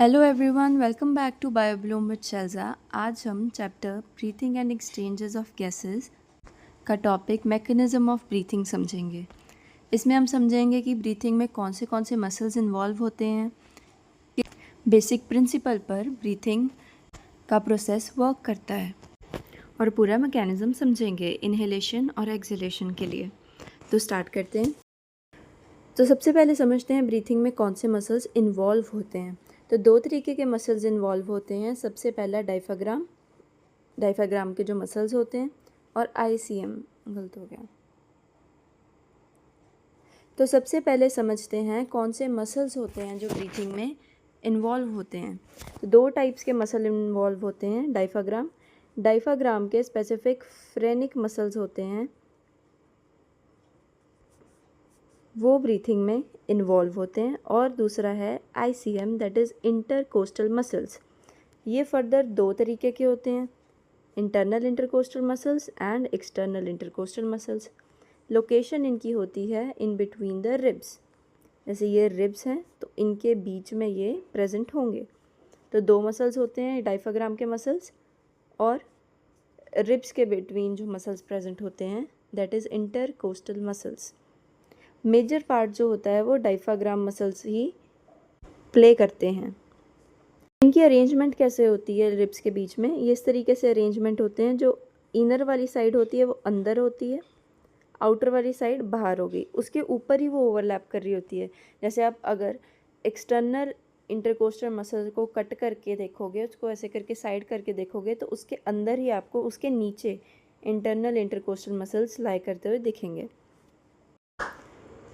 Hello everyone, welcome back to Biobloom with Shelja. आज हम chapter breathing and exchanges of gases का topic mechanism of breathing समझेंगे। इसमें हम समझेंगे कि ब्रीथिंग में कौन से मसल्स इन्वॉल्व होते हैं, बेसिक प्रिंसिपल पर ब्रीथिंग का प्रोसेस वर्क करता है और पूरा मैकेनिज्म समझेंगे इनहेलेशन और एक्सहेलेशन के लिए। तो स्टार्ट करते हैं। तो सबसे पहले समझते हैं ब्रीथिंग में कौन से मसल्स इन्वॉल्व होते हैं। तो दो तरीके के मसल्स इन्वॉल्व होते हैं। सबसे पहला डायफ्राग्राम के जो मसल्स होते हैं, और आईसीएम, गलत हो गया। तो सबसे पहले समझते हैं कौन से मसल्स होते हैं जो ब्रीथिंग में इन्वॉल्व होते हैं। तो दो टाइप्स के मसल इन्वॉल्व होते हैं। डायफ्राग्राम के स्पेसिफिक फ्रेनिक मसल्स होते हैं, वो ब्रीथिंग में इन्वॉल्व होते हैं। और दूसरा है ICM, that is intercostal muscles. ये फर्दर दो तरीके के होते हैं, internal intercostal muscles and external intercostal muscles. Location इनकी होती है इन बिटवीन द रिब्स। जैसे ये रिब्स हैं तो इनके बीच में ये प्रेजेंट होंगे। तो दो मसल्स होते हैं डायफ्राग्राम के मसल्स, और रिब्स के बिटवीन जो मसल्स प्रेजेंट होते हैं, that is intercostal muscles. Major part जो होता है वो डायफ्राग्राम मसल्स ही प्ले करते हैं। इनकी अरेंजमेंट कैसे होती है रिब्स के बीच में, ये इस तरीके से अरेंजमेंट होते हैं। जो इनर वाली साइड होती है वो अंदर होती है, आउटर वाली साइड बाहर हो गई, उसके ऊपर ही वो ओवरलैप कर रही होती है। जैसे आप अगर एक्सटर्नल इंटरकोस्टल मसल को कट करके देखोगे, उसको ऐसे करके साइड करके देखोगे, तो उसके अंदर ही आपको उसके नीचे इंटरनल इंटरकोस्टल मसल्स लाई करते हुए दिखेंगे।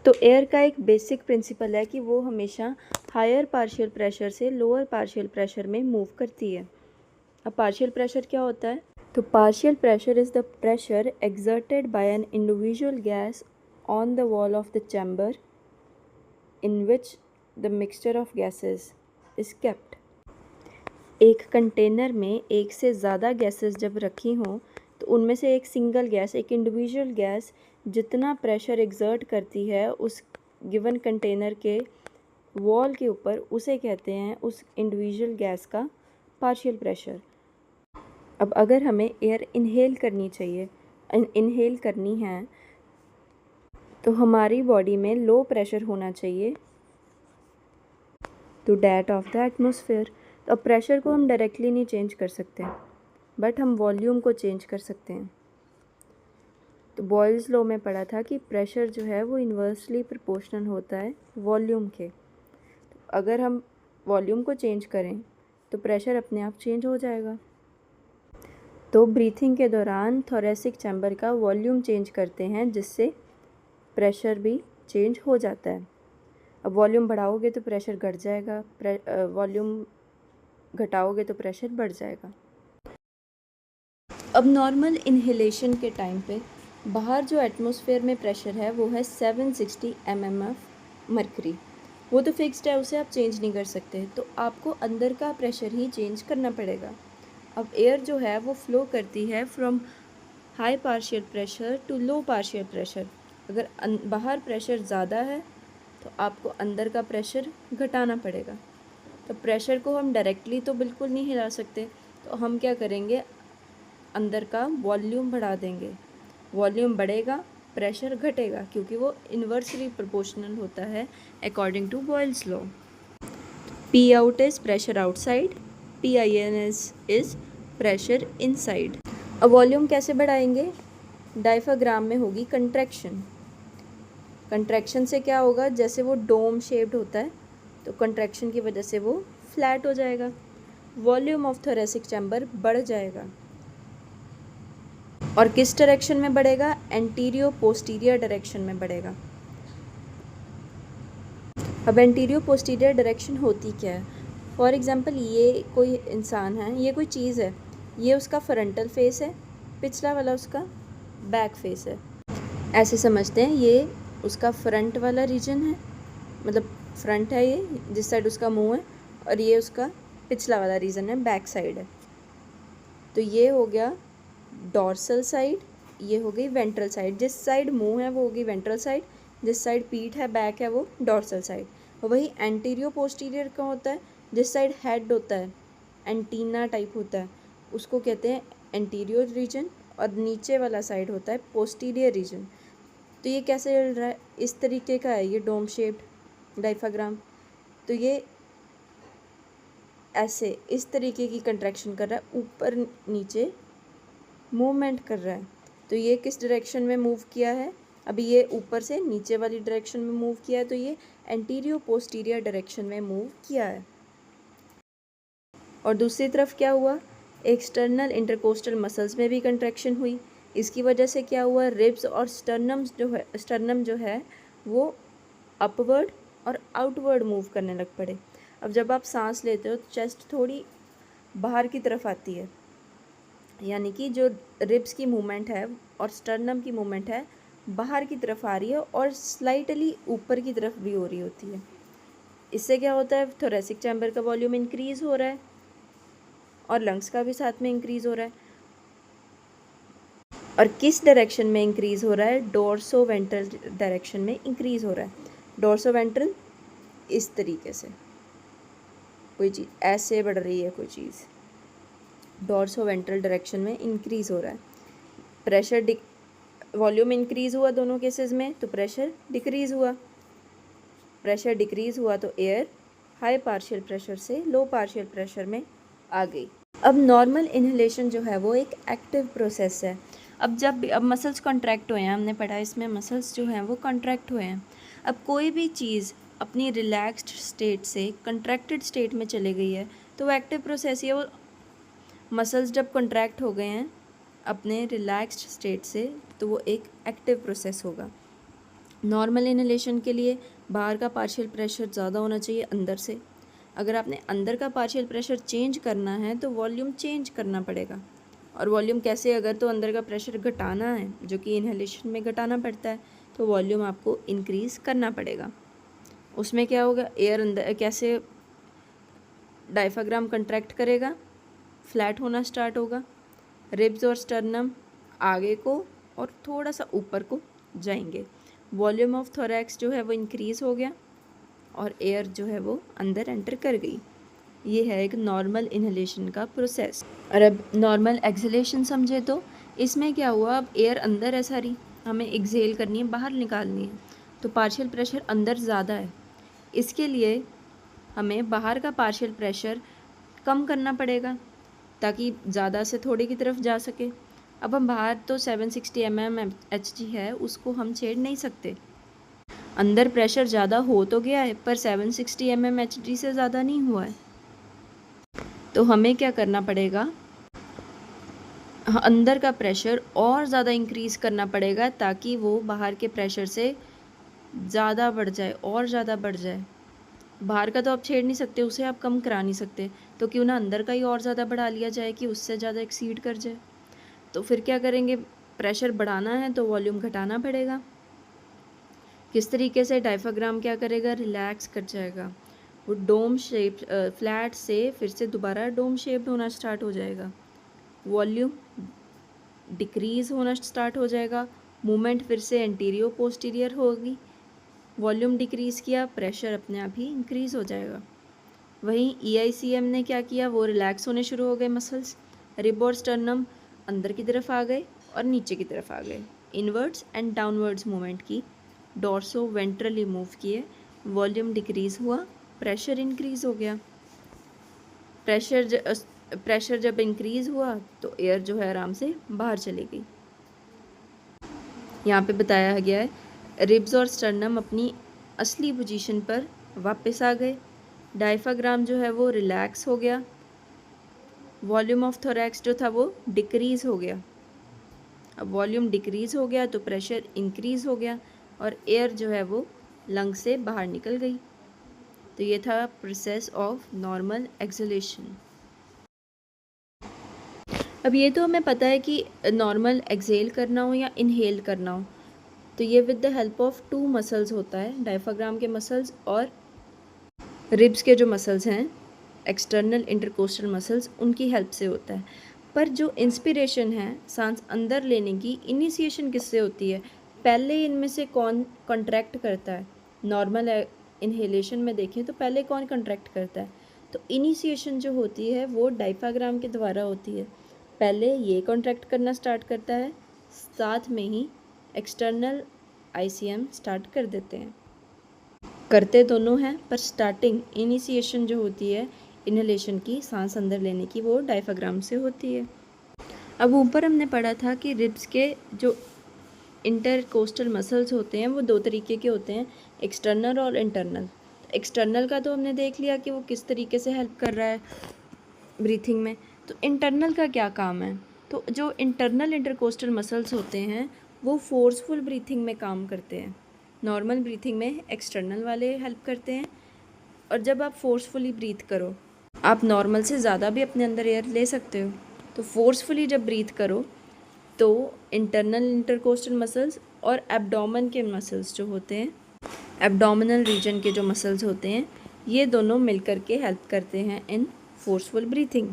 तो एयर का एक बेसिक प्रिंसिपल है कि वो हमेशा हायर पार्शियल प्रेशर से लोअर पार्शियल प्रेशर में मूव करती है। अब पार्शियल प्रेशर क्या होता है? तो partial pressure is the pressure exerted by an individual gas on the wall of the chamber in which the mixture of gases is kept। एक कंटेनर में एक से ज़्यादा गैसेस जब रखी हों तो उनमें से एक सिंगल गैस, एक इंडिविजुअल गैस जितना प्रेशर एक्सर्ट करती है उस गिवन कंटेनर के वॉल के ऊपर, उसे कहते हैं उस इंडिविजुअल गैस का पार्शियल प्रेशर। अब अगर हमें एयर इनहेल करनी है तो हमारी बॉडी में लो प्रेशर होना चाहिए to that of the atmosphere. तो अब प्रेशर को हम डायरेक्टली नहीं चेंज कर सकते, बट हम वॉल्यूम को चेंज कर सकते हैं। तो बॉयल्स लॉ में पढ़ा था कि प्रेशर जो है वो इन्वर्सली प्रोपोर्शनल होता है वॉल्यूम के। तो अगर हम वॉल्यूम को चेंज करें तो प्रेशर अपने आप चेंज हो जाएगा। तो ब्रीथिंग के दौरान थोरेसिक चैम्बर का वॉल्यूम चेंज करते हैं, जिससे प्रेशर भी चेंज हो जाता है। अब वॉल्यूम बढ़ाओगे तो प्रेशर घट जाएगा, वॉल्यूम घटाओगे तो प्रेशर बढ़ जाएगा। अब नॉर्मल इनहेलेशन के टाइम पे बाहर जो एटमॉस्फेयर में प्रेशर है वो है 760 mmf मरकरी। वो तो फिक्स्ड है, उसे आप चेंज नहीं कर सकते। तो आपको अंदर का प्रेशर ही चेंज करना पड़ेगा। अब एयर जो है वो फ्लो करती है from high partial pressure to low partial pressure. अगर बाहर प्रेशर ज़्यादा है तो आपको अंदर का प्रेशर घटाना पड़ेगा। तो प्रेशर को हम डायरेक्टली तो बिल्कुल नहीं हिला सकते, तो हम क्या करेंगे, अंदर का वॉल्यूम बढ़ा देंगे। वॉल्यूम बढ़ेगा, प्रेशर घटेगा, क्योंकि वो इन्वर्सली प्रोपोर्शनल होता है according to Boyle's law. P out is pressure outside, P I N is pressure inside. अब वॉल्यूम कैसे बढ़ाएंगे? डायफ्राग्राम में होगी कंट्रैक्शन। कंट्रैक्शन से क्या होगा, जैसे वो डोम शेप्ड होता है तो कंट्रैक्शन की वजह से वो फ्लैट हो जाएगा, वॉल्यूम ऑफ थोरेसिक चैम्बर बढ़ जाएगा। और किस डायरेक्शन में बढ़ेगा? एंटीरियो पोस्टीरियर डायरेक्शन में बढ़ेगा। अब एंटीरियो पोस्टीरियर डायरेक्शन होती क्या है? फॉर एग्जांपल ये कोई इंसान है, ये कोई चीज़ है, ये उसका फ्रंटल फेस है, पिछला वाला उसका बैक फेस है। ऐसे समझते हैं ये उसका फ्रंट वाला रीजन है, मतलब फ्रंट है ये, जिस साइड उसका मुंह है, और ये उसका पिछला वाला रीजन है, बैक साइड है। तो ये हो गया डॉर्सल साइड, ये हो गई वेंट्रल साइड। जिस साइड मुंह है वो होगी वेंट्रल साइड, जिस साइड पीठ है बैक है वो डॉर्सल साइड। और वही एंटीरियो पोस्टीरियर का होता है, जिस साइड हेड होता है, एंटीना टाइप होता है, उसको कहते हैं एंटीरियर रीजन, और नीचे वाला साइड होता है पोस्टीरियर रीजन। तो ये कैसे चल रहा है, इस तरीके का है ये डोम शेप्ड डायफ्राम। तो ये ऐसे इस तरीके की कंट्रैक्शन कर रहा है, ऊपर नीचे मूवमेंट कर रहा है। तो ये किस डायरेक्शन में मूव किया है, अभी ये ऊपर से नीचे वाली डायरेक्शन में मूव किया है, तो ये एंटीरियर पोस्टीरियर डायरेक्शन में मूव किया है। और दूसरी तरफ क्या हुआ, एक्सटर्नल इंटरकोस्टल मसल्स में भी कंट्रैक्शन हुई। इसकी वजह से क्या हुआ, रिब्स और स्टर्नम जो है वो अपवर्ड और आउटवर्ड मूव करने लग पड़े। अब जब आप सांस लेते हो तो चेस्ट थोड़ी बाहर की तरफ आती है, यानी कि जो रिब्स की मूवमेंट है और स्टर्नम की मूवमेंट है बाहर की तरफ आ रही है और स्लाइटली ऊपर की तरफ भी हो रही होती है। इससे क्या होता है, थोरेसिक चैम्बर का वॉल्यूम इंक्रीज़ हो रहा है और लंग्स का भी साथ में इंक्रीज़ हो रहा है। और किस डायरेक्शन में इंक्रीज़ हो रहा है, डोर्सो वेंट्रल डायरेक्शन में इंक्रीज़ हो रहा है। डोर्सो वेंट्रल इस तरीके से कोई चीज़ ऐसे बढ़ रही है, कोई चीज़ डोर्सो वेंट्रल डायरेक्शन में इंक्रीज़ हो रहा है। प्रेशर वॉल्यूम इंक्रीज़ हुआ दोनों केसेस में, तो प्रेशर डिक्रीज़ हुआ। प्रेशर डिक्रीज़ हुआ तो एयर हाई पार्शियल प्रेशर से लो पार्शियल प्रेशर में आ गई। अब नॉर्मल इन्हेलेशन जो है वो एक एक्टिव प्रोसेस है। अब मसल्स कॉन्ट्रैक्ट हुए हैं, हमने पढ़ा इसमें मसल्स जो हैं वो कॉन्ट्रैक्ट हुए हैं। अब कोई भी चीज़ अपनी रिलैक्स्ड स्टेट से कंट्रैक्टेड स्टेट में चले गई है तो वो एक्टिव प्रोसेस ही है। वो मसल्स जब कॉन्ट्रैक्ट हो गए हैं अपने रिलैक्स्ड स्टेट से तो वो एक एक्टिव प्रोसेस होगा। नॉर्मल इन्हेलेशन के लिए बाहर का पार्शियल प्रेशर ज़्यादा होना चाहिए अंदर से। अगर आपने अंदर का पार्शियल प्रेशर चेंज करना है तो वॉल्यूम चेंज करना पड़ेगा। और वॉल्यूम कैसे, अगर तो अंदर का प्रेशर घटाना है जो कि इन्हेलेशन में घटाना पड़ता है तो वॉल्यूम आपको इंक्रीज़ करना पड़ेगा। उसमें क्या होगा, एयर अंदर कैसे डायफ्राम कंट्रैक्ट करेगा, फ्लैट होना स्टार्ट होगा, रिब्स और स्टर्नम आगे को और थोड़ा सा ऊपर को जाएंगे, वॉल्यूम ऑफ थोरैक्स जो है वो इंक्रीज़ हो गया और एयर जो है वो अंदर एंटर कर गई। ये है एक नॉर्मल इन्हेलेशन का प्रोसेस। और अब नॉर्मल एक्सहेलेशन समझे तो इसमें क्या हुआ, अब एयर अंदर है सारी, हमें एक्सहेल करनी है, बाहर निकालनी है, तो पार्शियल प्रेशर अंदर ज़्यादा है। इसके लिए हमें बाहर का पार्शियल प्रेशर कम करना पड़ेगा ताकि ज़्यादा से थोड़े की तरफ जा सके। अब हम बाहर तो 760 mmHg है, उसको हम छेड़ नहीं सकते। अंदर प्रेशर ज़्यादा हो तो गया है पर 760 mmHg से ज़्यादा नहीं हुआ है। तो हमें क्या करना पड़ेगा, अंदर का प्रेशर और ज़्यादा इंक्रीज़ करना पड़ेगा ताकि वो बाहर के प्रेशर से ज़्यादा बढ़ जाए और ज़्यादा बढ़ जाए। बाहर का तो आप छेड़ नहीं सकते, उसे आप कम करा नहीं सकते, तो क्यों ना अंदर का ही और ज़्यादा बढ़ा लिया जाए कि उससे ज़्यादा एक्सीड कर जाए। तो फिर क्या करेंगे, प्रेशर बढ़ाना है तो वॉल्यूम घटाना पड़ेगा। किस तरीके से, डायफ्राम क्या करेगा, रिलैक्स कर जाएगा, वो डोम शेप फ्लैट से फिर से दोबारा डोम शेप्ड होना स्टार्ट हो जाएगा, वॉल्यूम डिक्रीज़ होना स्टार्ट हो जाएगा, मूवमेंट फिर से एंटीरियर पोस्टीरियर होगी, वॉल्यूम डिक्रीज़ किया, प्रेशर अपने आप ही इंक्रीज़ हो जाएगा। वहीं EICM ने क्या किया, वो रिलैक्स होने शुरू हो गए मसल्स, रिब और स्टर्नम अंदर की तरफ आ गए और नीचे की तरफ आ गए, इनवर्ड्स एंड डाउनवर्ड्स मूवमेंट की, डोर्सो वेंट्रली मूव किए, वॉल्यूम डिक्रीज़ हुआ, प्रेशर इंक्रीज़ हो गया। प्रेशर जब इंक्रीज़ हुआ तो एयर जो है आराम से बाहर चली गई। यहाँ पे बताया गया है रिब्स और स्टर्नम अपनी असली पोजीशन पर वापस आ गए, डायफ्राम जो है वो रिलैक्स हो गया, वॉल्यूम ऑफ थोरैक्स जो था वो डिक्रीज़ हो गया। अब वॉल्यूम डिक्रीज़ हो गया तो प्रेशर इंक्रीज़ हो गया और एयर जो है वो लंग से बाहर निकल गई। तो ये था प्रोसेस ऑफ नॉर्मल एक्सहेलेशन। अब ये तो हमें पता है कि नॉर्मल एक्सहेल करना हो या इनहेल करना हो तो ये with the help of 2 muscles होता है, डायफ्राम के मसल्स और रिब्स के जो मसल्स हैं एक्सटर्नल इंटरकोस्टल मसल्स, उनकी हेल्प से होता है। पर जो इंस्पिरेशन है सांस अंदर लेने की, इनिशिएशन किससे होती है, पहले इनमें से कौन कॉन्ट्रैक्ट करता है। नॉर्मल इन्हेलेशन में देखें तो पहले कौन कॉन्ट्रैक्ट करता है, तो इनिशिएशन जो होती है वो डायफ्राम के द्वारा होती है। पहले ये कॉन्ट्रैक्ट करना स्टार्ट करता है, साथ में ही एक्सटर्नल आईसीएम स्टार्ट कर देते हैं। करते दोनों हैं, पर स्टार्टिंग इनिशिएशन जो होती है इनहेलेशन की, सांस अंदर लेने की, वो डायफ्राम से होती है। अब ऊपर हमने पढ़ा था कि रिब्स के जो इंटरकोस्टल मसल्स होते हैं वो दो तरीके के होते हैं, एक्सटर्नल और इंटरनल। एक्सटर्नल का तो हमने देख लिया कि वो किस तरीके से हेल्प कर रहा है ब्रीथिंग में। तो इंटरनल का क्या काम है? तो जो इंटरनल इंटरकोस्टल मसल्स होते हैं वो फोर्सफुल ब्रीथिंग में काम करते हैं। नॉर्मल ब्रीथिंग में एक्सटर्नल वाले हेल्प करते हैं, और जब आप फोर्सफुली ब्रीथ करो, आप नॉर्मल से ज़्यादा भी अपने अंदर एयर ले सकते हो। तो फोर्सफुली जब ब्रीथ करो तो इंटरनल इंटरकोस्टल मसल्स और एब्डोमेन के मसल्स जो होते हैं, एब्डोमिनल रीजन के जो मसल्स होते हैं, ये दोनों मिलकर के हेल्प करते हैं इन फोर्सफुल ब्रीथिंग।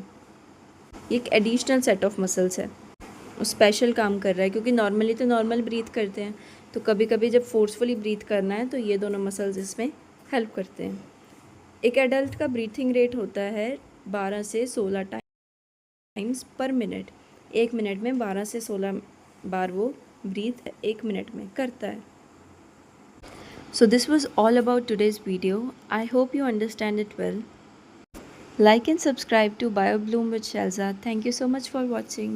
ये एक एडिशनल सेट ऑफ मसल्स है, वो स्पेशल काम कर रहा है, क्योंकि नॉर्मली तो नॉर्मल ब्रीथ करते हैं, तो कभी कभी जब फोर्सफुली ब्रीथ करना है तो ये दोनों मसल्स इसमें हेल्प करते हैं। एक एडल्ट का ब्रीथिंग रेट होता है 12 से 16 टाइम्स पर मिनट। 1 मिनट में 12 से 16 बार वो ब्रीथ 1 मिनट में करता है। So this was all about today's video. I hope you understand it well. Like and subscribe to BioBloom with Shelza. Thank you so much for watching.